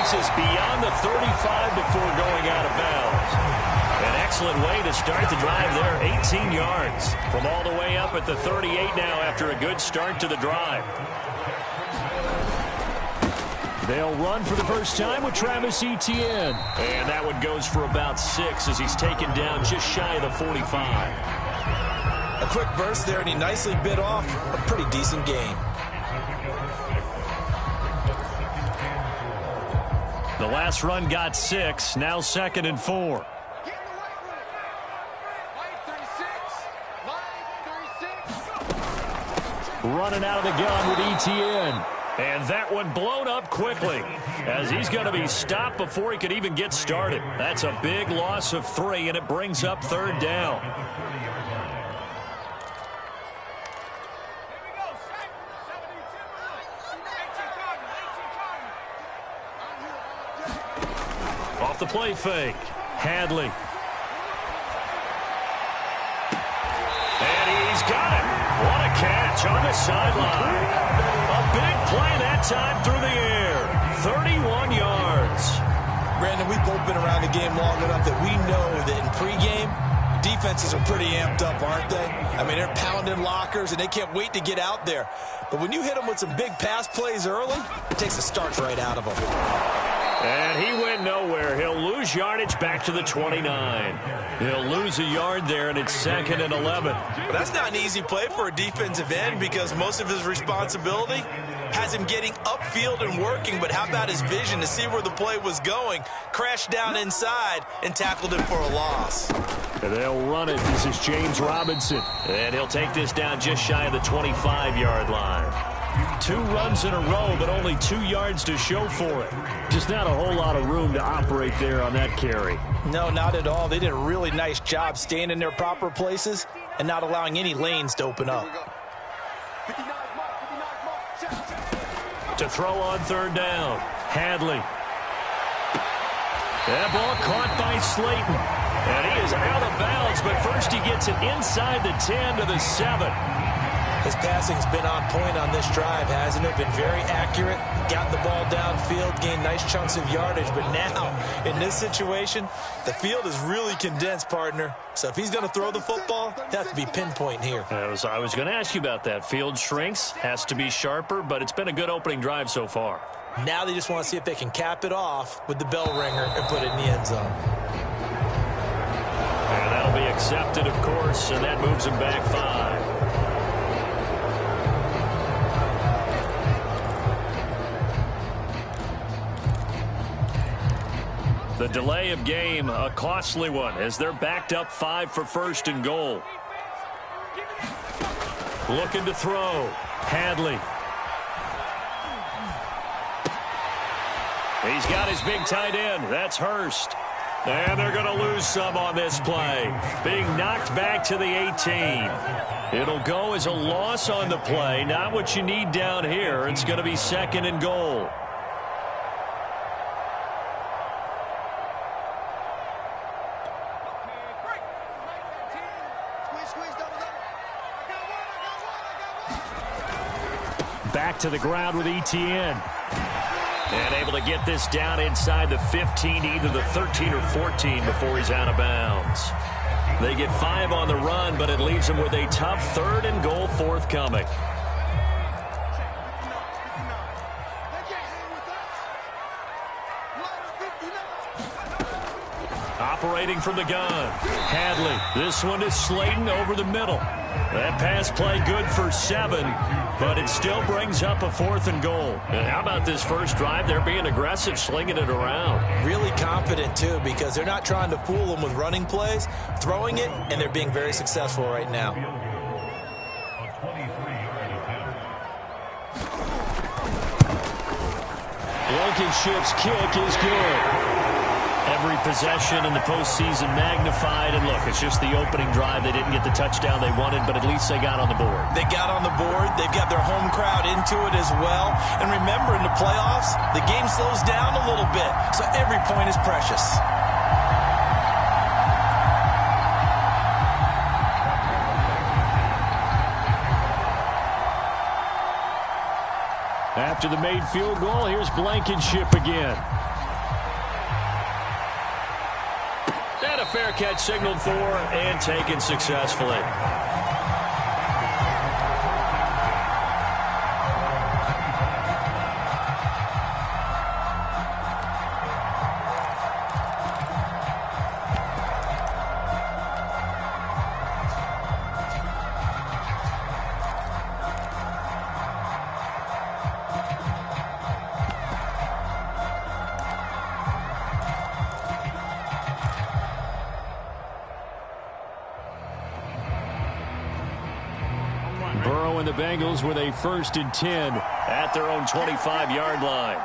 takes us beyond the 35 before going out of bounds. An excellent way to start the drive there, 18 yards. From all the way up at the 38 now after a good start to the drive. They'll run for the first time with Travis Etienne. And that one goes for about 6 as he's taken down just shy of the 45. A quick burst there, and he nicely bit off a pretty decent gain. The last run got 6, now 2nd and 4. Running out of the gun with Etienne. And that one blown up quickly as he's going to be stopped before he could even get started. That's a big loss of 3, and it brings up 3rd down. Off the play fake. Hadley. And he's got it. What a catch on the sideline. A big play that time through the air. 31 yards. Brandon, we've both been around the game long enough that we know that in pregame, defenses are pretty amped up, aren't they? I mean, they're pounding lockers, and they can't wait to get out there. But when you hit them with some big pass plays early, it takes the starch right out of them. And he went nowhere. He'll lose yardage back to the 29. He'll lose a yard there, and it's 2nd and 11. But that's not an easy play for a defensive end because most of his responsibility has him getting upfield and working. But how about his vision to see where the play was going? Crashed down inside and tackled him for a loss. And they'll run it. This is James Robinson. And he'll take this down just shy of the 25-yard line. 2 runs in a row, but only 2 yards to show for it. Just not a whole lot of room to operate there on that carry. No, not at all. They did a really nice job staying in their proper places and not allowing any lanes to open up. To throw on 3rd down, Hadley. That ball caught by Slayton. And he is out of bounds, but first he gets it inside the 10 to the 7. His passing's been on point on this drive, hasn't it? Been very accurate, got the ball downfield, gained nice chunks of yardage. But now, in this situation, the field is really condensed, partner. So if he's going to throw the football, it has to be pinpoint here. I was going to ask you about that. Field shrinks, has to be sharper, but it's been a good opening drive so far. Now they just want to see if they can cap it off with the bell ringer and put it in the end zone. And that'll be accepted, of course, and that moves him back 5. The delay of game, a costly one, as they're backed up 5 for 1st and goal. Looking to throw. Hadley. He's got his big tight end. That's Hurst. And they're going to lose some on this play. Being knocked back to the 18. It'll go as a loss on the play. Not what you need down here. It's going to be 2nd and goal. Back to the ground with Etienne. And able to get this down inside the 15, either the 13 or 14 before he's out of bounds. They get 5 on the run, but it leaves them with a tough 3rd and goal forthcoming. Operating from the gun. Hadley. This one is Slayton over the middle. That pass play good for 7, but it still brings up a 4th and goal. And how about this first drive? They're being aggressive, slinging it around. Really confident, too, because they're not trying to fool them with running plays, throwing it, and they're being very successful right now. Blankenship's kick is good. Every possession in the postseason magnified. And look, it's just the opening drive. They didn't get the touchdown they wanted, but at least they got on the board. They got on the board. They've got their home crowd into it as well. And remember, in the playoffs, the game slows down a little bit. So every point is precious. After the made field goal, here's Blankenship again. And a fair catch signaled for and taken successfully. Burrow and the Bengals with a 1st and 10 at their own 25-yard line.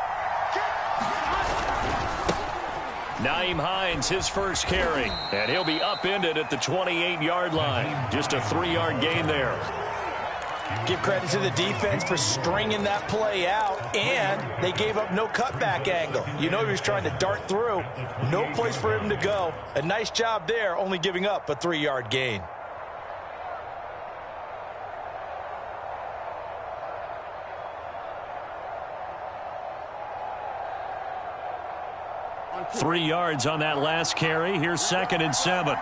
Nyheim Hines, his first carry, and he'll be upended at the 28-yard line. Just a 3-yard gain there. Give credit to the defense for stringing that play out, and they gave up no cutback angle. You know he was trying to dart through. No place for him to go. A nice job there, only giving up a 3-yard gain. Three yards on that last carry. Here's 2nd and 7.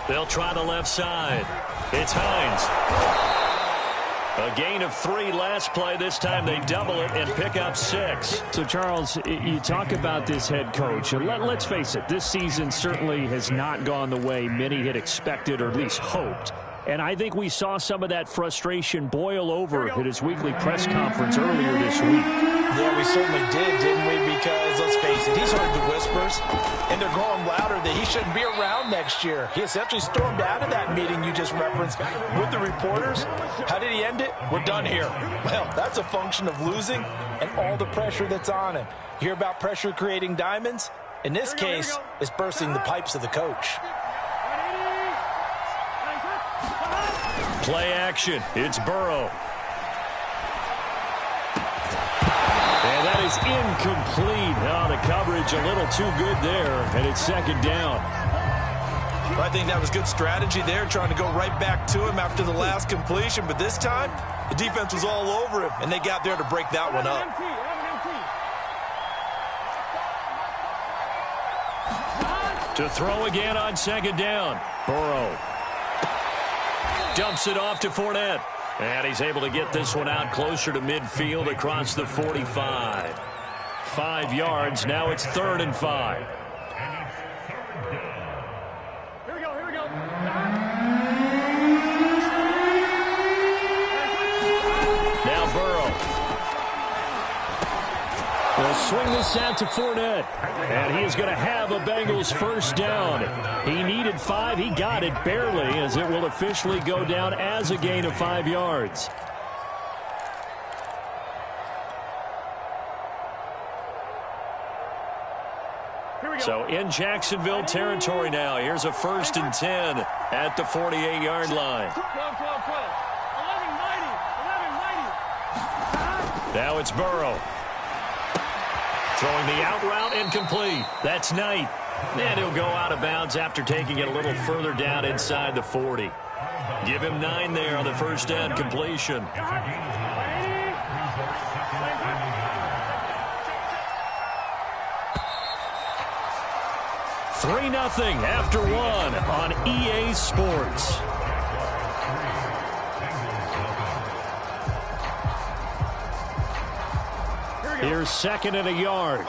They'll try the left side. It's Hines. A gain of 3 last play. This time they double it and pick up 6. So, Charles, you talk about this head coach. And let's face it, this season certainly has not gone the way many had expected or at least hoped. And I think we saw some of that frustration boil over at his weekly press conference earlier this week. Yeah, we certainly did, didn't we? Because, let's face it, he's heard the whispers, and they're growing louder that he shouldn't be around next year. He essentially stormed out of that meeting you just referenced with the reporters. How did he end it? We're done here. Well, that's a function of losing and all the pressure that's on him. You hear about pressure creating diamonds? In this case, it's bursting the pipes of the coach. Play action. It's Burrow. And that is incomplete. Oh, the coverage a little too good there, and it's 2nd down. I think that was good strategy there, trying to go right back to him after the last completion. But this time, the defense was all over him, and they got there to break that one up. To throw again on 2nd down. Burrow dumps it off to Fournette. And he's able to get this one out closer to midfield across the 45. 5 yards. Now it's 3rd and 5. Here we go. Now Burrow. They'll swing this out to Fournette. And he is going to have a Bengals 1st down. He needed 5. He got it barely, as it will officially go down as a gain of 5 yards. So in Jacksonville territory now. Here's a 1st and 10 at the 48-yard line. 12. 11-90. Now it's Burrow. Throwing the out route incomplete. That's Knight. And he'll go out of bounds after taking it a little further down inside the 40. Give him 9 there on the 1st down completion. 3-0 after 1 on EA Sports. Here's 2nd and a yard.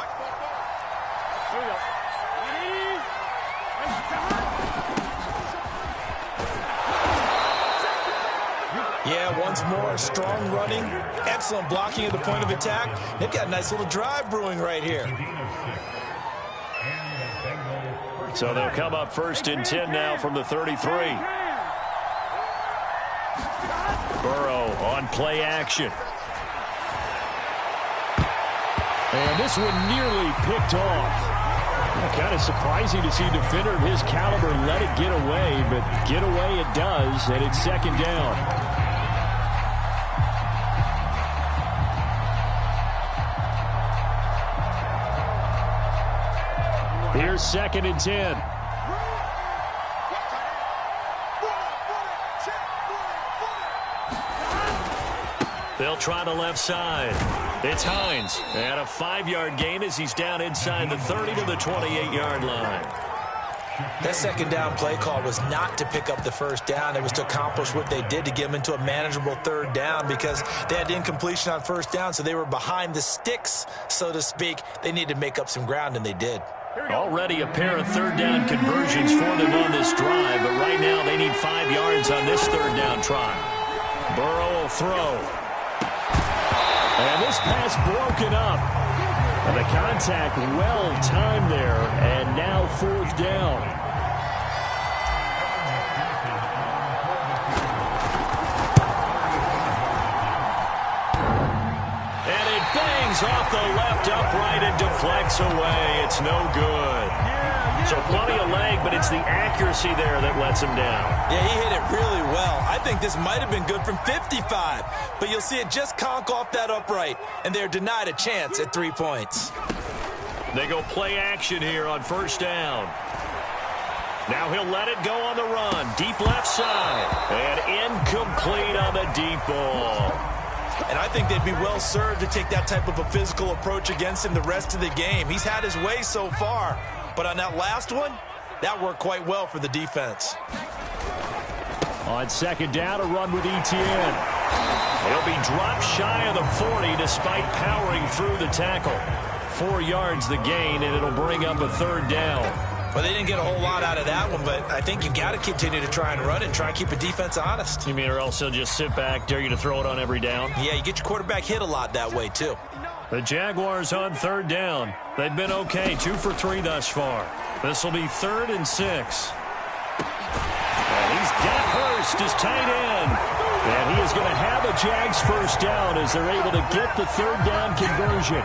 Yeah, once more, strong running, excellent blocking at the point of attack. They've got a nice little drive brewing right here. So they'll come up 1st and 10 now from the 33. Burrow on play action. And this one nearly picked off. Kind of surprising to see a defender of his caliber let it get away, but get away it does, and it's 2nd down. Here's 2nd and 10. They'll try the left side. It's Hines. And a 5-yard gain as he's down inside the 30 to the 28-yard line. That second down play call was not to pick up the first down. It was to accomplish what they did, to get them into a manageable third down, because they had incompletion on first down, so they were behind the sticks, so to speak. They needed to make up some ground, and they did. Already a pair of third down conversions for them on this drive, but right now they need 5 yards on this third down try. Burrow will throw. And this pass broken up. And the contact well timed there, and now fourth down. And it bangs off the left upright and deflects away. It's no good. So plenty of leg, but it's the accuracy there that lets him down. Yeah, he hit it really well. I think this might have been good from 55, but you'll see it just conk off that upright, and they're denied a chance at 3 points. They go play action here on first down. Now he'll let it go on the run. Deep left side. And incomplete on the deep ball. And I think they'd be well served to take that type of a physical approach against him the rest of the game. He's had his way so far, but on that last one, that worked quite well for the defense. On second down, a run with Etienne. He'll be dropped shy of the 40 despite powering through the tackle. 4 yards the gain, and it'll bring up a third down. Well, they didn't get a whole lot out of that one, but I think you've got to continue to try and run it and try and keep the defense honest. You mean, or else he'll just sit back, dare you to throw it on every down? Yeah, you get your quarterback hit a lot that way, too. The Jaguars on third down. They've been okay, 2 for 3 thus far. This will be 3rd and 6. And he's got Hurst as tight end. And he is going to have a Jags first down as they're able to get the third down conversion.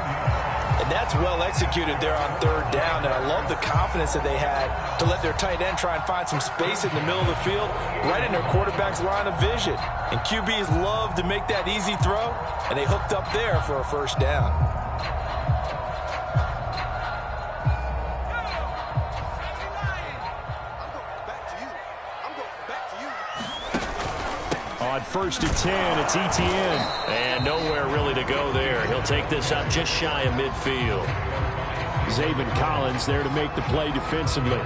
And that's well executed there on third down. And I love the confidence that they had to let their tight end try and find some space in the middle of the field, right in their quarterback's line of vision. And QBs love to make that easy throw, and they hooked up there for a first down. On 1st and 10, it's Etienne. And nowhere really to go there. He'll take this up just shy of midfield. Zaven Collins there to make the play defensively.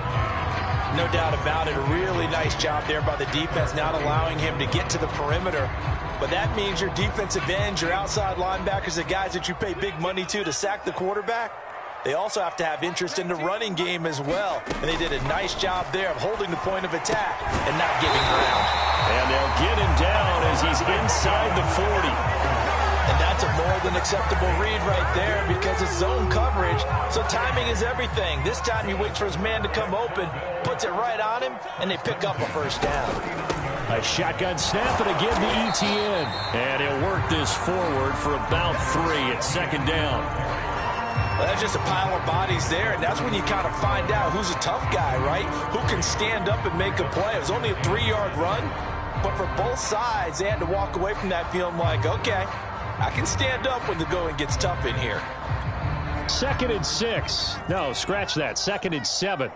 No doubt about it. A really nice job there by the defense, not allowing him to get to the perimeter. But that means your defensive ends, your outside linebackers, the guys that you pay big money to sack the quarterback, they also have to have interest in the running game as well. And they did a nice job there of holding the point of attack and not giving ground. And they'll get him down as he's inside the 40. And that's a more than acceptable read right there because it's zone coverage, so timing is everything. This time he waits for his man to come open, puts it right on him, and they pick up a first down. A shotgun snap and again to Etienne. And he'll work this forward for about 3 at second down. Well, that's just a pile of bodies there, and that's when you kind of find out who's a tough guy, right? Who can stand up and make a play. It was only a 3-yard run, but for both sides, they had to walk away from that feeling like, okay, I can stand up when the going gets tough in here. 2nd and 6. No, scratch that. 2nd and 7.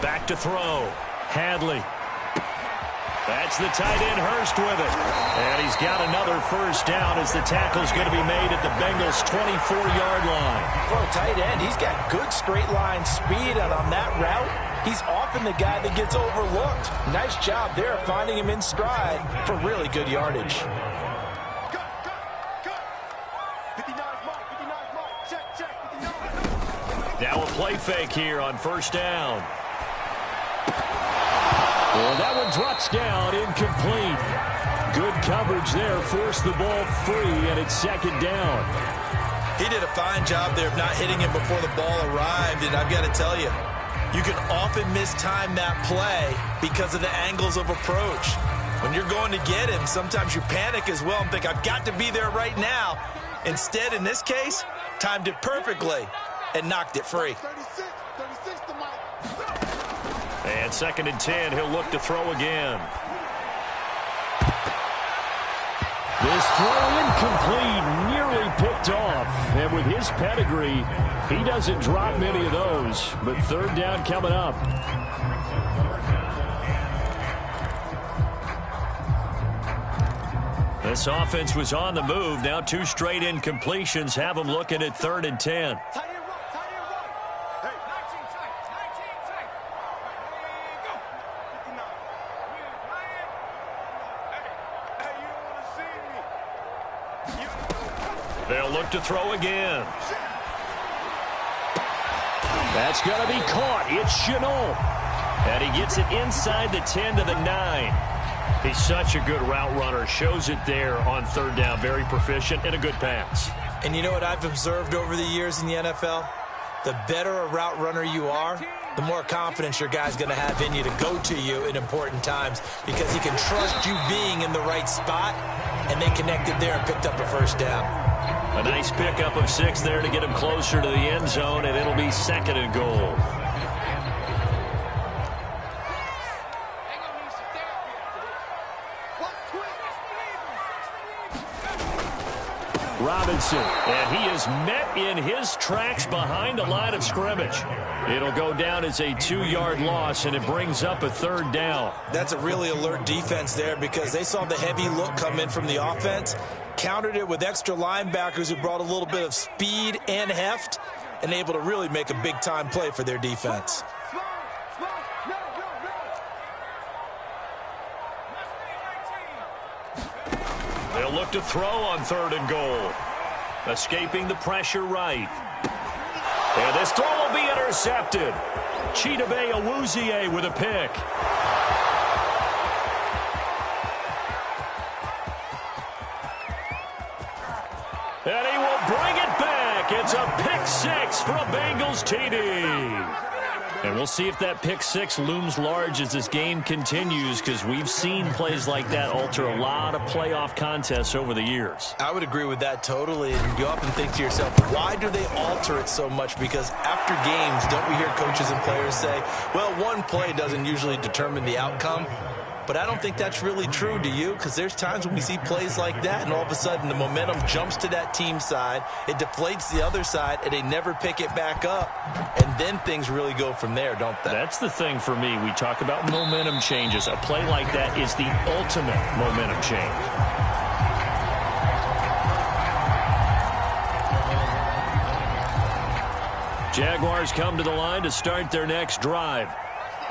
Back to throw. Hadley. That's the tight end, Hurst, with it. And he's got another first down as the tackle's going to be made at the Bengals' 24-yard line. For a tight end, he's got good straight line speed, and on that route, he's often the guy that gets overlooked. Nice job there finding him in stride for really good yardage. Now a play fake here on first down. Well, that one drops down, incomplete. Good coverage there, forced the ball free, and it's second down. He did a fine job there of not hitting him before the ball arrived, and I've got to tell you, you can often mistime that play because of the angles of approach. When you're going to get him, sometimes you panic as well and think, I've got to be there right now. Instead, in this case, timed it perfectly and knocked it free. And 2nd and 10, he'll look to throw again. This throw incomplete, nearly picked off. And with his pedigree, he doesn't drop many of those. But third down coming up. This offense was on the move. Now 2 straight incompletions have them looking at 3rd and 10. They'll look to throw again. That's going to be caught. It's Shenault. And he gets it inside the 10 to the 9. He's such a good route runner. Shows it there on 3rd down. Very proficient and a good pass. And you know what I've observed over the years in the NFL? The better a route runner you are, the more confidence your guy's going to have in you to go to you in important times because he can trust you being in the right spot, and they connected there and picked up a 1st down. A nice pickup of 6 there to get him closer to the end zone, and it'll be 2nd and goal. Robinson, and he is met in his tracks behind the line of scrimmage. It'll go down as a 2-yard loss, and it brings up a 3rd down. That's a really alert defense there because they saw the heavy look come in from the offense, countered it with extra linebackers who brought a little bit of speed and heft, and able to really make a big-time play for their defense. They'll look to throw on 3rd and goal. Escaping the pressure right. And this throw will be intercepted. Chidobe Awuzie with a pick. And he will bring it back. It's a pick 6 for a Bengals TD. And we'll see if that pick 6 looms large as this game continues, because we've seen plays like that alter a lot of playoff contests over the years. I would agree with that totally, and you often think to yourself, why do they alter it so much? Because after games, don't we hear coaches and players say, well, one play doesn't usually determine the outcome? But I don't think that's really true, do you? Because there's times when we see plays like that, and all of a sudden the momentum jumps to that team side, it deflates the other side, and they never pick it back up. And then things really go from there, don't they? That's the thing for me. We talk about momentum changes. A play like that is the ultimate momentum change. Jaguars come to the line to start their next drive.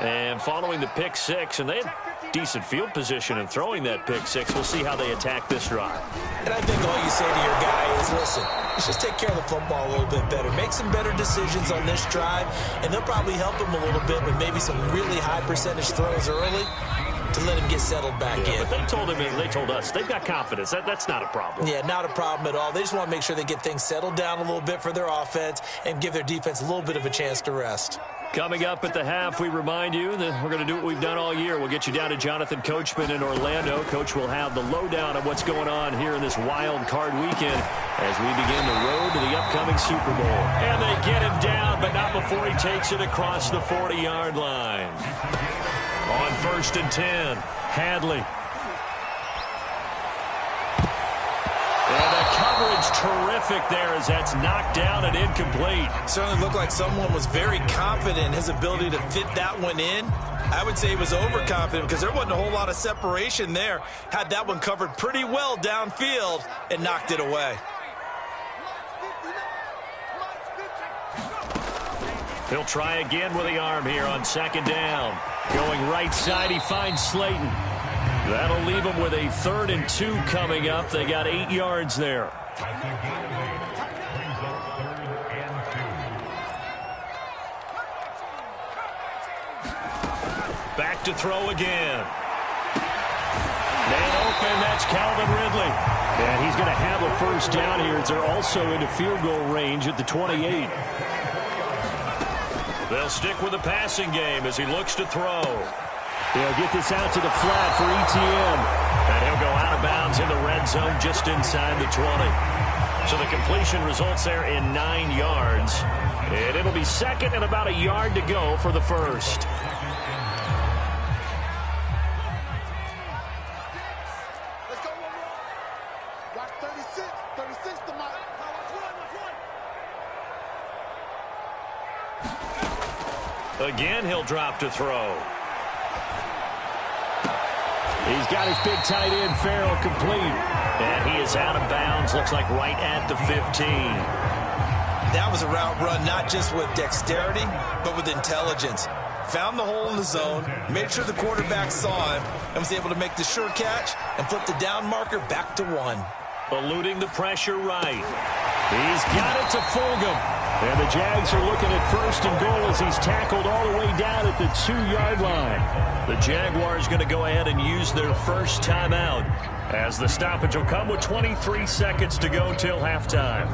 And following the pick 6, and they had decent field position in throwing that pick 6. We'll see how they attack this drive. And I think all you say to your guy is, listen, let's just take care of the football a little bit better. Make some better decisions on this drive, and they'll probably help him a little bit with maybe some really high percentage throws early to let him get settled back in. But they told him, and they told us, they've got confidence. That's not a problem. Yeah, not a problem at all. They just want to make sure they get things settled down a little bit for their offense and give their defense a little bit of a chance to rest. Coming up at the half, we remind you that we're going to do what we've done all year. We'll get you down to Jonathan Coachman in Orlando. Coach will have the lowdown of what's going on here in this wild card weekend as we begin the road to the upcoming Super Bowl. And they get him down, but not before he takes it across the 40-yard line. On 1st and 10, Hadley. And the coverage terrific there as that's knocked down and incomplete. Certainly looked like someone was very confident in his ability to fit that one in. I would say he was overconfident because there wasn't a whole lot of separation there. Had that one covered pretty well downfield and knocked it away. He'll try again with the arm here on 2nd down. Going right side, he finds Slayton. That'll leave him with a 3rd and 2 coming up. They got 8 yards there. Back to throw again. Man open, that's Calvin Ridley. And he's going to have a 1st down here as they're also into field goal range at the 28. They'll stick with the passing game as he looks to throw. They'll get this out to the flat for ETN. And he'll go out of bounds in the red zone just inside the 20. So the completion results there in 9 yards. And it'll be 2nd and about a yard to go for the 1st. Again, he'll drop to throw. He's got his big tight end, Farrell, complete. And he is out of bounds, looks like right at the 15. That was a route run not just with dexterity, but with intelligence. Found the hole in the zone, made sure the quarterback saw him, and was able to make the sure catch and flip the down marker back to 1. Eluding the pressure right. He's got it to Fulgham. And the Jags are looking at 1st and goal as he's tackled all the way down at the 2-yard line. The Jaguars going to go ahead and use their first timeout, as the stoppage will come with 23 seconds to go till halftime.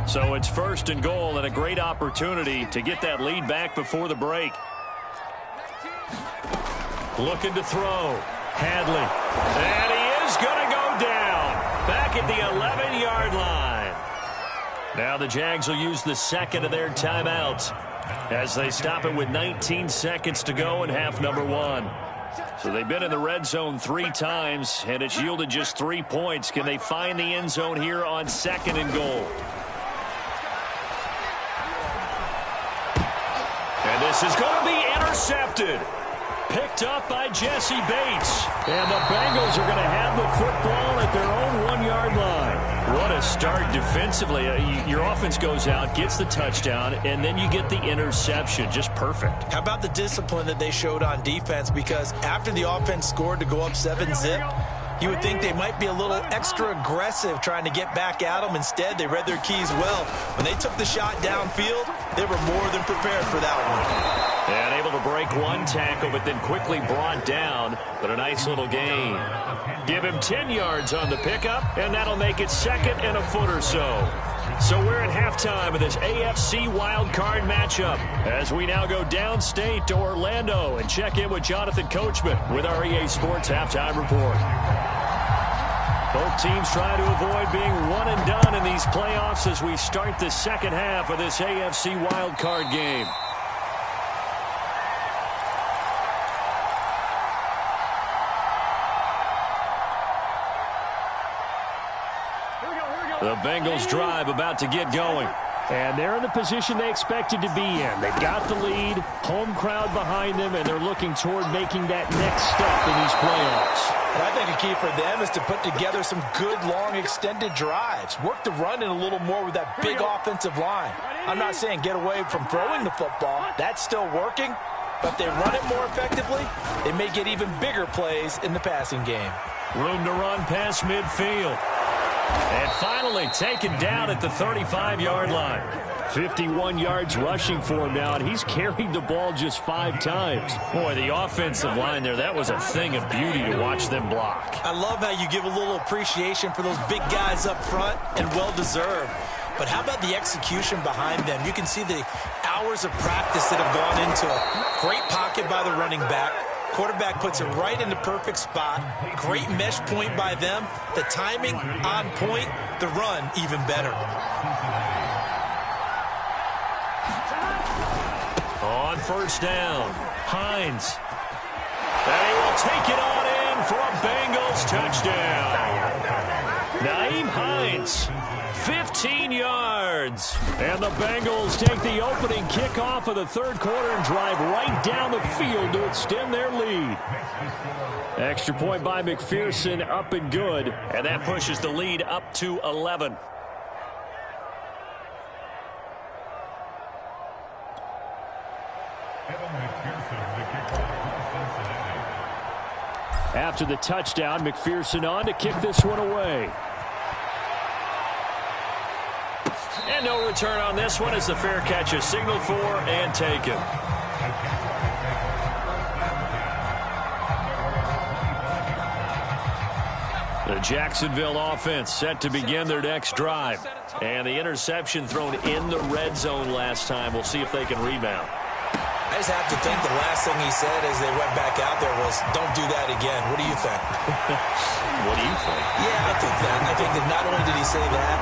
So it's 1st and goal, and a great opportunity to get that lead back before the break. Looking to throw. Hadley. And he is going to go down. Back at the 11-yard line. Now the Jags will use the second of their timeouts as they stop it with 19 seconds to go in half number 1. So they've been in the red zone 3 times, and it's yielded just 3 points. Can they find the end zone here on 2nd and goal? And this is going to be intercepted. Picked up by Jesse Bates. And the Bengals are going to have the football at their own 1-yard line. What a start defensively. Your offense goes out, gets the touchdown, and then you get the interception. Just perfect. How about the discipline that they showed on defense? Because after the offense scored to go up 7-zip, you would think they might be a little extra aggressive trying to get back at them. Instead, they read their keys well. When they took the shot downfield, they were more than prepared for that one. And able to break one tackle, but then quickly brought down. But a nice little gain. Give him 10 yards on the pickup, and that'll make it 2nd and a foot or so. So we're at halftime of this AFC wildcard matchup as we now go downstate to Orlando and check in with Jonathan Coachman with our EA Sports Halftime Report. Both teams trying to avoid being one and done in these playoffs as we start the second half of this AFC wildcard game. The Bengals drive about to get going. And they're in the position they expected to be in. They've got the lead, home crowd behind them, and they're looking toward making that next step in these playoffs. And I think a key for them is to put together some good, long, extended drives. Work the run in a little more with that big offensive line. I'm not saying get away from throwing the football. That's still working. But if they run it more effectively, they may get even bigger plays in the passing game. Room to run past midfield. And finally taken down at the 35-yard line. 51 yards rushing for him now, and he's carried the ball just 5 times. Boy, the offensive line there, that was a thing of beauty to watch them block. I love how you give a little appreciation for those big guys up front, and well-deserved. But how about the execution behind them? You can see the hours of practice that have gone into it. Great pocket by the running back. Quarterback puts it right in the perfect spot. Great mesh point by them. The timing on point. The run even better. On first down, Hines. And he will take it on in for a Bengals touchdown. Nyheim Hines, 15 yards. And the Bengals take the opening kickoff of the third quarter and drive right down the field to extend their lead. Extra point by McPherson, up and good. And that pushes the lead up to 11. After the touchdown, McPherson on to kick this one away. And no return on this one as the fair catch is signaled for and taken. The Jacksonville offense set to begin their next drive. And the interception thrown in the red zone last time. We'll see if they can rebound. I just have to think the last thing he said as they went back out there was, don't do that again. What do you think? What do you think? Yeah, I think that. I think that not only did he say that,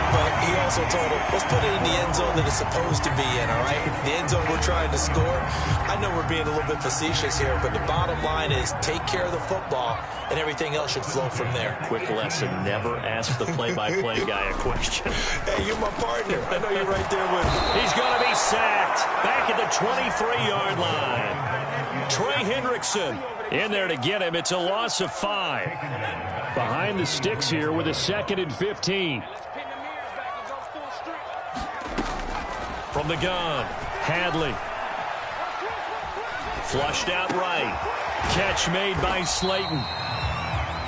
but he also told him, let's put it in the end zone that it's supposed to be in, all right? The end zone we're trying to score. I know we're being a little bit facetious here, but the bottom line is take care of the football, and everything else should flow from there. Quick lesson, never ask the play-by-play guy a question. Hey, you're my partner. I know you're right there with me. He's going to be sacked back at the 23-yard line. Trey Hendrickson in there to get him. It's a loss of 5. Behind the sticks here with a 2nd and 15. From the gun, Hadley. Flushed out right. Catch made by Slayton.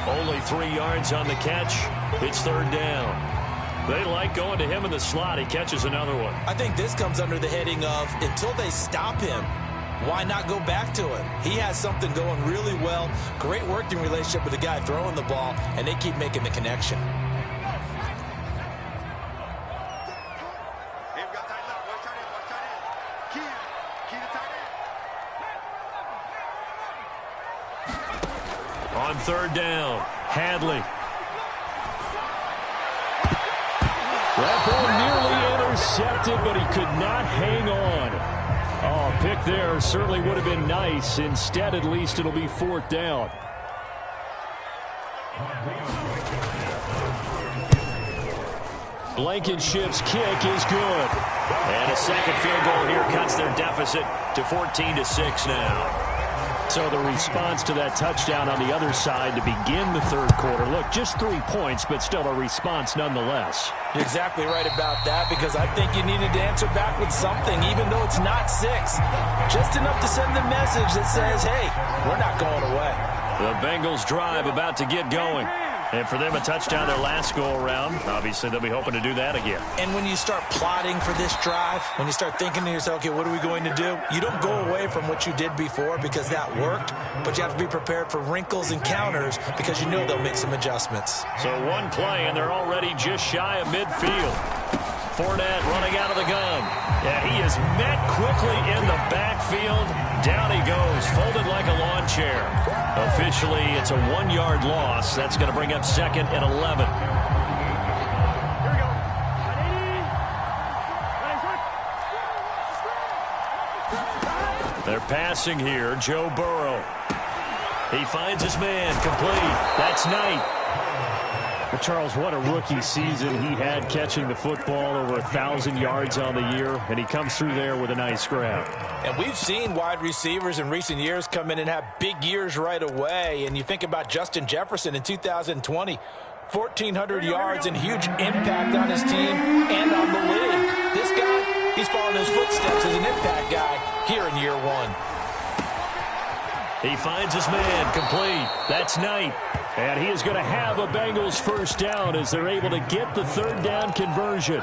Only 3 yards on the catch. It's 3rd down. They like going to him in the slot. He catches another one. I think this comes under the heading of until they stop him, why not go back to him? He has something going really well. Great working relationship with the guy throwing the ball, and they keep making the connection. On 3rd down, Hadley. That ball nearly intercepted, but he could not hang on. Oh, a pick there certainly would have been nice. Instead, at least it'll be 4th down. Blankenship's kick is good. And a second field goal here cuts their deficit to 14-6 now. So the response to that touchdown on the other side to begin the 3rd quarter. Look, just 3 points, but still a response nonetheless. You're exactly right about that, because I think you needed to answer back with something, even though it's not 6. Just enough to send the message that says, hey, we're not going away. The Bengals drive about to get going. And for them, a touchdown their last go-around. Obviously, they'll be hoping to do that again. And when you start plotting for this drive, when you start thinking to yourself, okay, what are we going to do? You don't go away from what you did before because that worked, but you have to be prepared for wrinkles and counters because you know they'll make some adjustments. So one play, and they're already just shy of midfield. Fournette running out of the gun. Yeah, he is met quickly in the backfield. Down he goes, folded like a lawn chair. Officially, it's a 1-yard loss. That's going to bring up 2nd and 11. They're passing here. Joe Burrow. He finds his man, complete. That's Knight. But Charles, what a rookie season he had, catching the football, over 1,000 yards on the year, and he comes through there with a nice grab. And we've seen wide receivers in recent years come in and have big years right away. And you think about Justin Jefferson in 2020, 1,400 yards and huge impact on his team and on the league. This guy, he's following his footsteps as an impact guy here in year 1. He finds his man, complete. That's Knight. And he is going to have a Bengals 1st down as they're able to get the 3rd down conversion.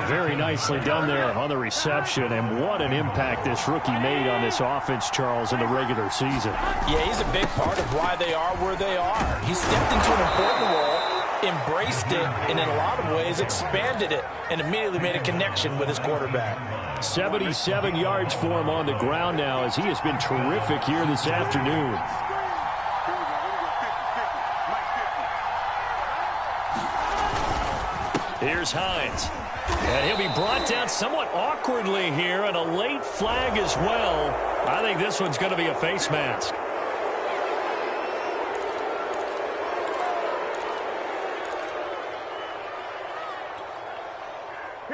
Very nicely done there on the reception, and what an impact this rookie made on this offense, Charles, in the regular season. Yeah, he's a big part of why they are where they are. He stepped into an important role, embraced it, and in a lot of ways expanded it, and immediately made a connection with his quarterback. 77 yards for him on the ground now, as he has been terrific here this afternoon. Here's Hines. And he'll be brought down somewhat awkwardly here, and a late flag as well. I think this one's going to be a face mask.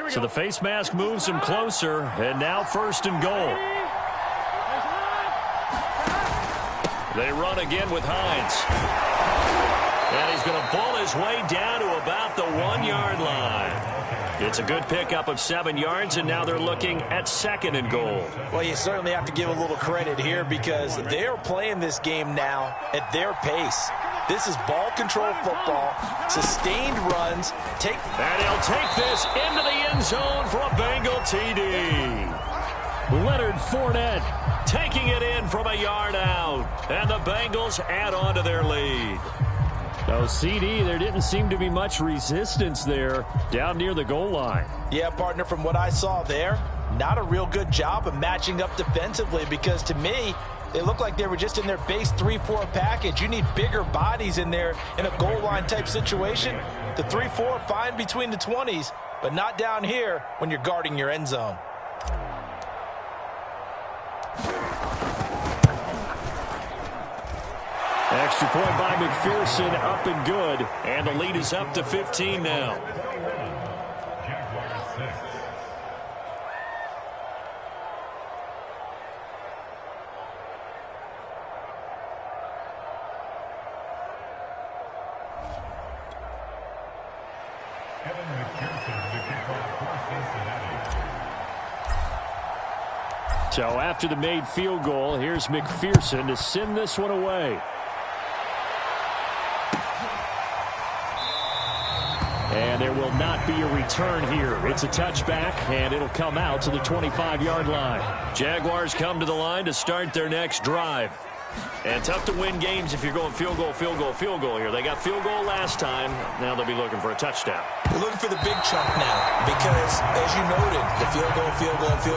So the face mask moves him closer, and now 1st and goal. They run again with Hines. And he's going to pull his way down to about the 1-yard line. It's a good pickup of 7 yards, and now they're looking at 2nd and goal. Well, you certainly have to give a little credit here because they're playing this game now at their pace. This is ball control football, sustained runs. And he'll take this into the end zone for a Bengal TD. Leonard Fournette taking it in from a yard out. And the Bengals add on to their lead. No, CD, there didn't seem to be much resistance there down near the goal line. Yeah, partner, from what I saw there, not a real good job of matching up defensively, because to me, they look like they were just in their base 3-4 package. You need bigger bodies in there in a goal line type situation. The 3-4, fine between the 20s, but not down here when you're guarding your end zone. Extra point by McPherson, up and good. And the lead is up to 15 now. So after the made field goal, here's McPherson to send this one away. And there will not be a return here. It's a touchback, and it'll come out to the 25-yard line. Jaguars come to the line to start their next drive. And tough to win games if you're going field goal, field goal, field goal here. They got field goal last time. Now they'll be looking for a touchdown. They're looking for the big chunk now because, as you noted, the field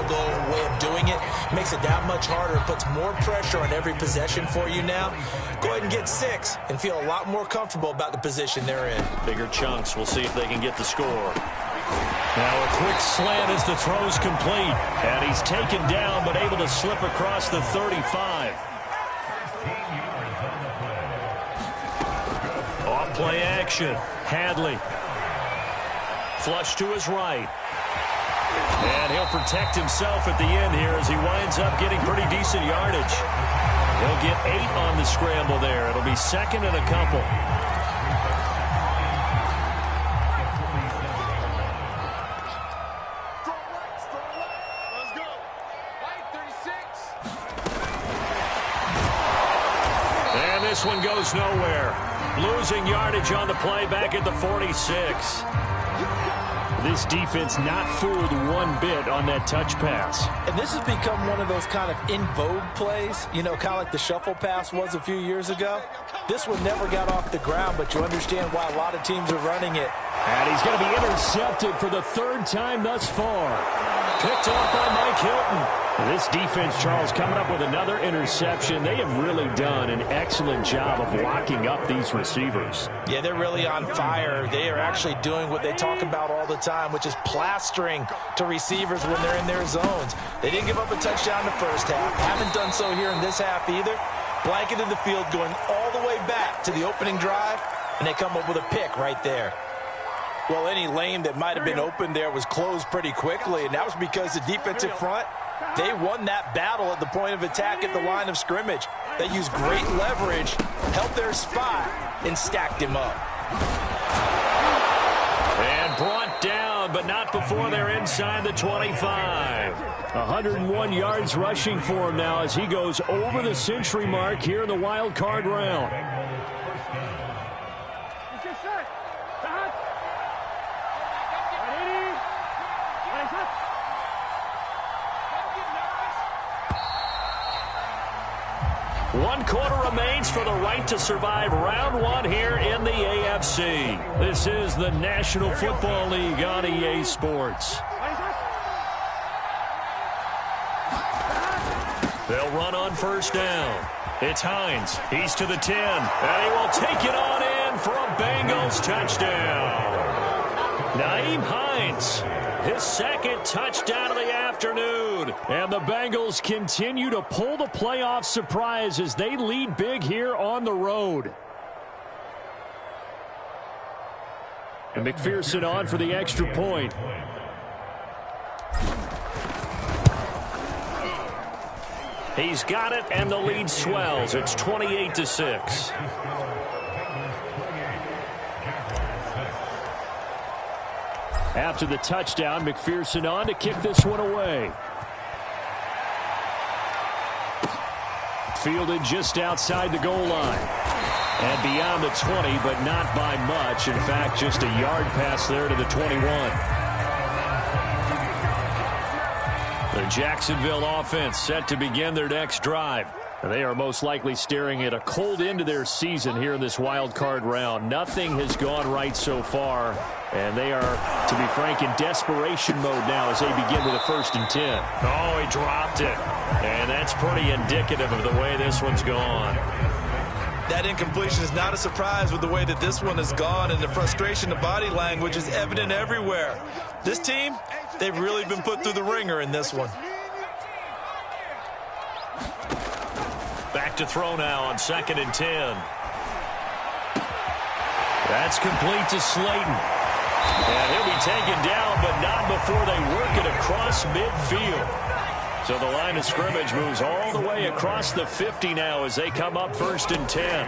goal way of doing it makes it that much harder. It puts more pressure on every possession for you now. Go ahead and get 6 and feel a lot more comfortable about the position they're in. Bigger chunks. We'll see if they can get the score. Now a quick slant as the throw's complete. And he's taken down but able to slip across the 35. Off-play action. Hadley. Flush to his right. And he'll protect himself at the end here as he winds up getting pretty decent yardage. He'll get 8 on the scramble there. It'll be second and a couple. And this one goes nowhere. Losing yardage on the play back at the 46. This defense not fooled one bit on that touch pass. And this has become one of those kind of in vogue plays, you know, kind of like the shuffle pass was a few years ago. This one never got off the ground, but you understand why a lot of teams are running it. And he's going to be intercepted for the 3rd time thus far. Picked off by Mike Hilton. This defense, Charles, coming up with another interception. They have really done an excellent job of locking up these receivers. Yeah, they're really on fire. They are actually doing what they talk about all the time, which is plastering to receivers when they're in their zones. They didn't give up a touchdown in the first half. Haven't done so here in this half either. Blanketed the field going all the way back to the opening drive, and they come up with a pick right there. Well, any lane that might have been open there was closed pretty quickly, and that was because the defensive front, they won that battle at the point of attack at the line of scrimmage. They used great leverage, held their spot, and stacked him up. And brought down, but not before they're inside the 25. 101 yards rushing for him now as he goes over the century mark here in the wild card round. One quarter remains for the right to survive round 1 here in the AFC. This is the National Football League on EA Sports. They'll run on first down. It's Hines. He's to the 10. And he will take it on in for a Bengals touchdown. Nyheim Hines. His 2nd touchdown of the afternoon. And the Bengals continue to pull the playoff surprise as they lead big here on the road. And McPherson on for the extra point. He's got it, and the lead swells. It's 28-6. After the touchdown, McPherson on to kick this one away. Fielded just outside the goal line. And beyond the 20, but not by much. In fact, just a yard pass there to the 21. The Jacksonville offense set to begin their next drive. They are most likely staring at a cold end to their season here in this wild card round. Nothing has gone right so far, and they are, to be frank, in desperation mode now as they begin with a 1st and 10. Oh, he dropped it. And that's pretty indicative of the way this one's gone. That incompletion is not a surprise with the way that this one has gone, and the frustration, the body language is evident everywhere. This team, they've really been put through the ringer in this one. Back to throw now on 2nd and 10. That's complete to Slayton. And he'll be taken down, but not before they work it across midfield. So the line of scrimmage moves all the way across the 50 now as they come up 1st and 10.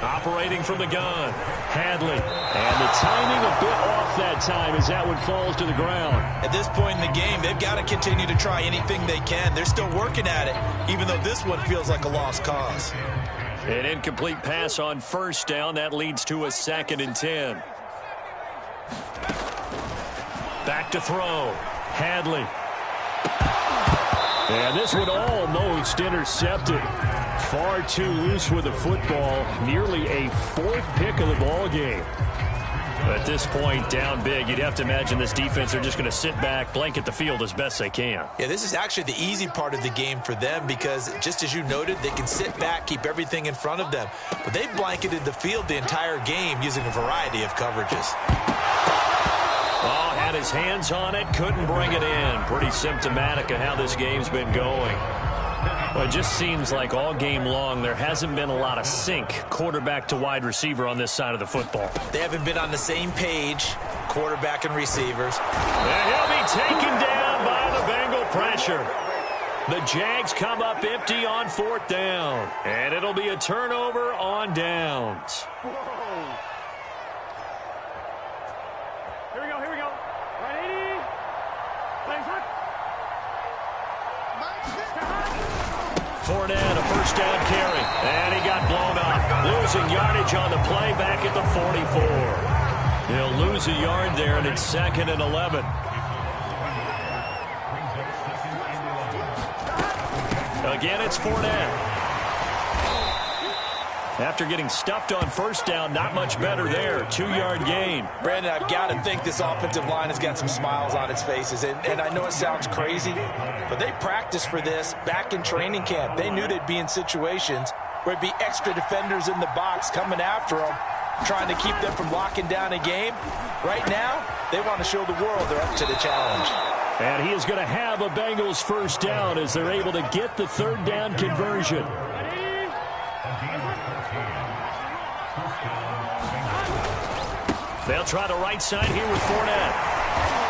Operating from the gun, Hadley. And the timing a bit off that time as that one falls to the ground. At this point in the game, they've got to continue to try anything they can. They're still working at it, even though this one feels like a lost cause. An incomplete pass on 1st down. That leads to a 2nd and 10. Back to throw, Hadley. And this one almost intercepted. Far too loose with the football. Nearly a 4th pick of the ball game. At this point, down big, you'd have to imagine this defense are just going to sit back, blanket the field as best they can. Yeah, this is actually the easy part of the game for them because, just as you noted, they can sit back, keep everything in front of them. But they've blanketed the field the entire game using a variety of coverages. Oh, had his hands on it, couldn't bring it in. Pretty symptomatic of how this game's been going. Well, it just seems like all game long there hasn't been a lot of sync quarterback to wide receiver on this side of the football. They haven't been on the same page, quarterback and receivers. And he'll be taken down by the Bengal pressure. The Jags come up empty on 4th down. And it'll be a turnover on downs. Here we go. Right, 80. Thanks, Huck. Fournette, a 1st down carry. And he got blown up. Losing yardage on the play back at the 44. He'll lose a yard there, and it's 2nd and 11. Again, it's Fournette. After getting stuffed on 1st down, not much better there. 2-yard gain. Brandon, I've got to think this offensive line has got some smiles on its faces. And I know it sounds crazy, but they practiced for this back in training camp. They knew they'd be in situations where it'd be extra defenders in the box coming after them, trying to keep them from locking down a game. Right now, they want to show the world they're up to the challenge. And he is going to have a Bengals 1st down as they're able to get the 3rd down conversion. They'll try the right side here with Fournette.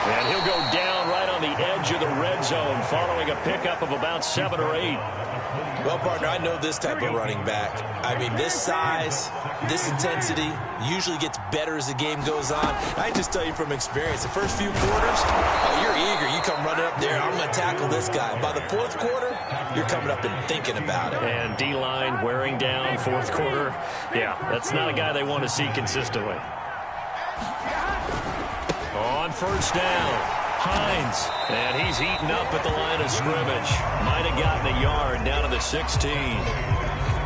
And he'll go down right on the edge of the red zone following a pickup of about 7 or 8. Well, partner, I know this type of running back. I mean, this size, this intensity usually gets better as the game goes on. I just tell you from experience, the first few quarters, oh, you're eager. You come running up there, I'm going to tackle this guy. By the 4th quarter, you're coming up and thinking about it. And D-line wearing down 4th quarter. Yeah, that's not a guy they want to see consistently. On 1st down, Hines. And he's eaten up at the line of scrimmage. Might have gotten a yard down to the 16.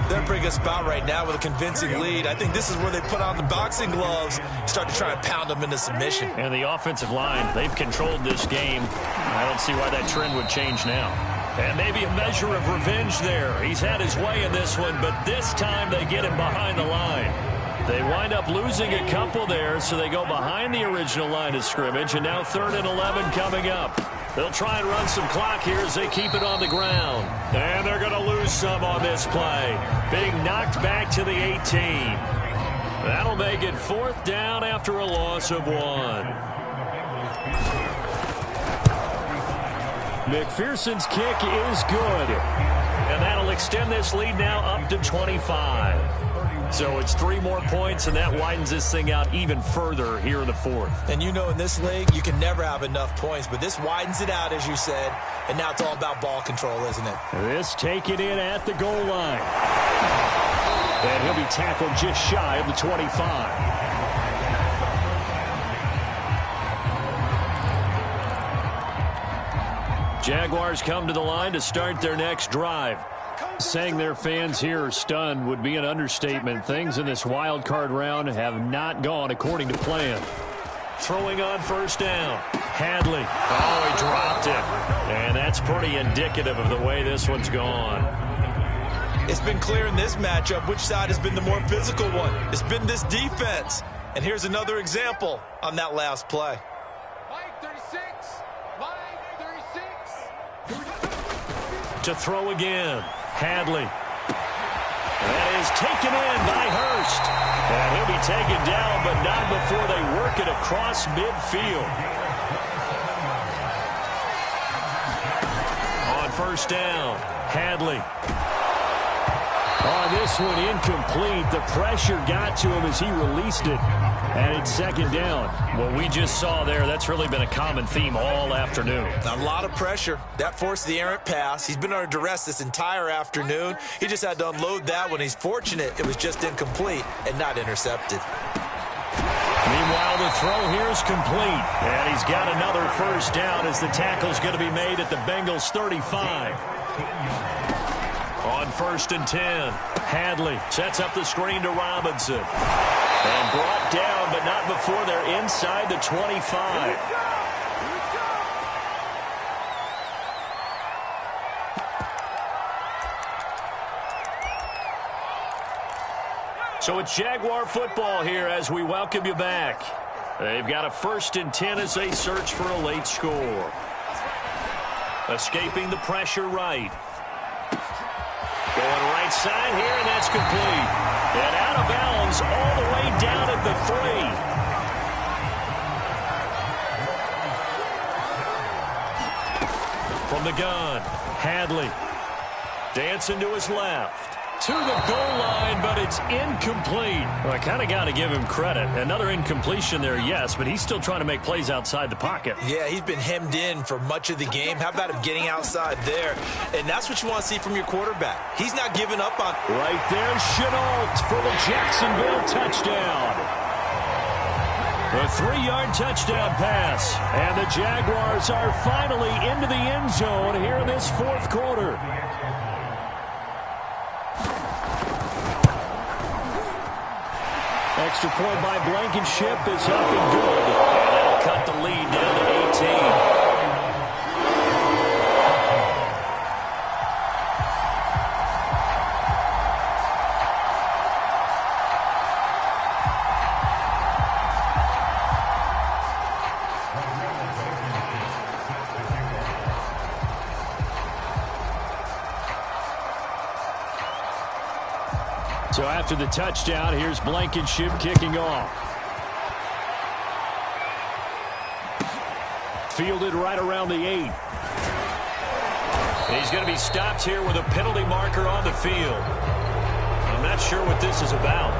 They're in a pretty good spot right now with a convincing lead. I think this is where they put on the boxing gloves, start to try and pound them into submission. And the offensive line, they've controlled this game. I don't see why that trend would change now. And maybe a measure of revenge there. He's had his way in this one, but this time they get him behind the line. They wind up losing a couple there, so they go behind the original line of scrimmage, and now 3rd and 11 coming up. They'll try and run some clock here as they keep it on the ground. And they're going to lose some on this play. Being knocked back to the 18. That'll make it 4th down after a loss of 1. McPherson's kick is good. And that'll extend this lead now up to 25. So it's 3 more points, and that widens this thing out even further here in the 4th. And you know in this league, you can never have enough points, but this widens it out, as you said, and now it's all about ball control, isn't it? This taken in at the goal line. And he'll be tackled just shy of the 25. Jaguars come to the line to start their next drive. Saying their fans here are stunned would be an understatement. Things in this wild card round have not gone according to plan. Throwing on first down. Hadley. Oh, he dropped it. And that's pretty indicative of the way this one's gone. It's been clear in this matchup which side has been the more physical one. It's been this defense. And here's another example on that last play. To throw again. Hadley. That is taken in by Hurst. And he'll be taken down, but not before they work it across midfield. On first down, Hadley. On this one, incomplete. The pressure got to him as he released it. And it's second down. What we just saw there, that's really been a common theme all afternoon. A lot of pressure. That forced the errant pass. He's been under duress this entire afternoon. He just had to unload that when he's fortunate it was just incomplete and not intercepted. Meanwhile, the throw here is complete. And he's got another first down as the tackle's going to be made at the Bengals 35. On first and 10, Hadley sets up the screen to Robinson. And brought down, but not before they're inside the 25. So it's Jaguar football here as we welcome you back. They've got a first and 10 as they search for a late score. Escaping the pressure right. Going right side here, and that's complete. And out of bounds all the way down at the 3. From the gun, Hadley. Dancing to his left. To the goal line, but it's incomplete. Well, I kind of got to give him credit. Another incompletion there, yes, but he's still trying to make plays outside the pocket. Yeah, he's been hemmed in for much of the game. How about him getting outside there? And that's what you want to see from your quarterback. He's not giving up on. Right there, Shenault for the Jacksonville touchdown. A 3-yard touchdown pass. And the Jaguars are finally into the end zone here in this fourth quarter. Extra point by Blankenship is up and good. And that'll cut the lead down to 18. So after the touchdown, here's Blankenship kicking off. Fielded right around the 8. He's going to be stopped here with a penalty marker on the field. I'm not sure what this is about.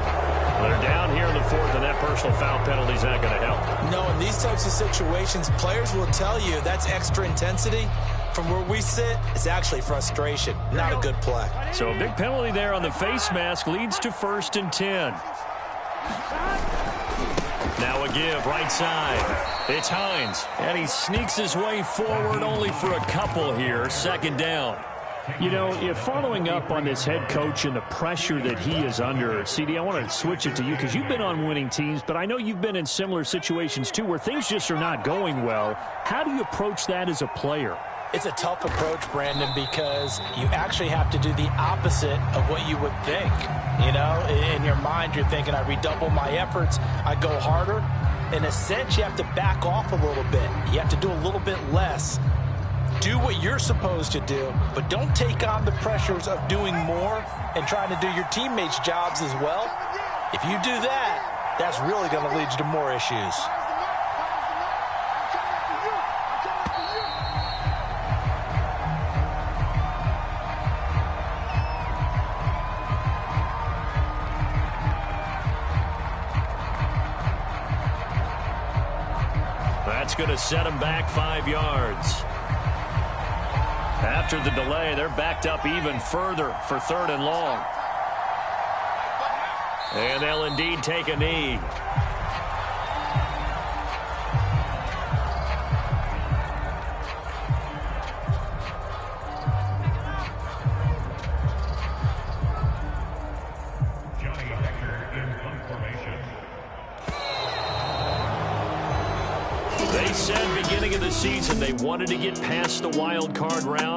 They're down here in the 4th, and that personal foul penalty is not going to help. No, in these types of situations, players will tell you that's extra intensity. From where we sit, it's actually frustration, not a good play. So a big penalty there on the face mask leads to 1st and 10. Now a give right side. It's Hines. And he sneaks his way forward only for a couple here. 2nd down. You know, if following up on this head coach and the pressure that he is under, CD, I want to switch it to you because you've been on winning teams, but I know you've been in similar situations too where things just are not going well. How do you approach that as a player? It's a tough approach, Brandon, because you actually have to do the opposite of what you would think. You know, in your mind, you're thinking, I redouble my efforts, I go harder. In a sense, you have to back off a little bit. You have to do a little bit less. Do what you're supposed to do, but don't take on the pressures of doing more and trying to do your teammates' jobs as well. If you do that, that's really going to lead you to more issues. That's going to set him back 5 yards. After the delay, they're backed up even further for 3rd and long. And they'll indeed take a knee. They said beginning of the season they wanted to get past the wild card round.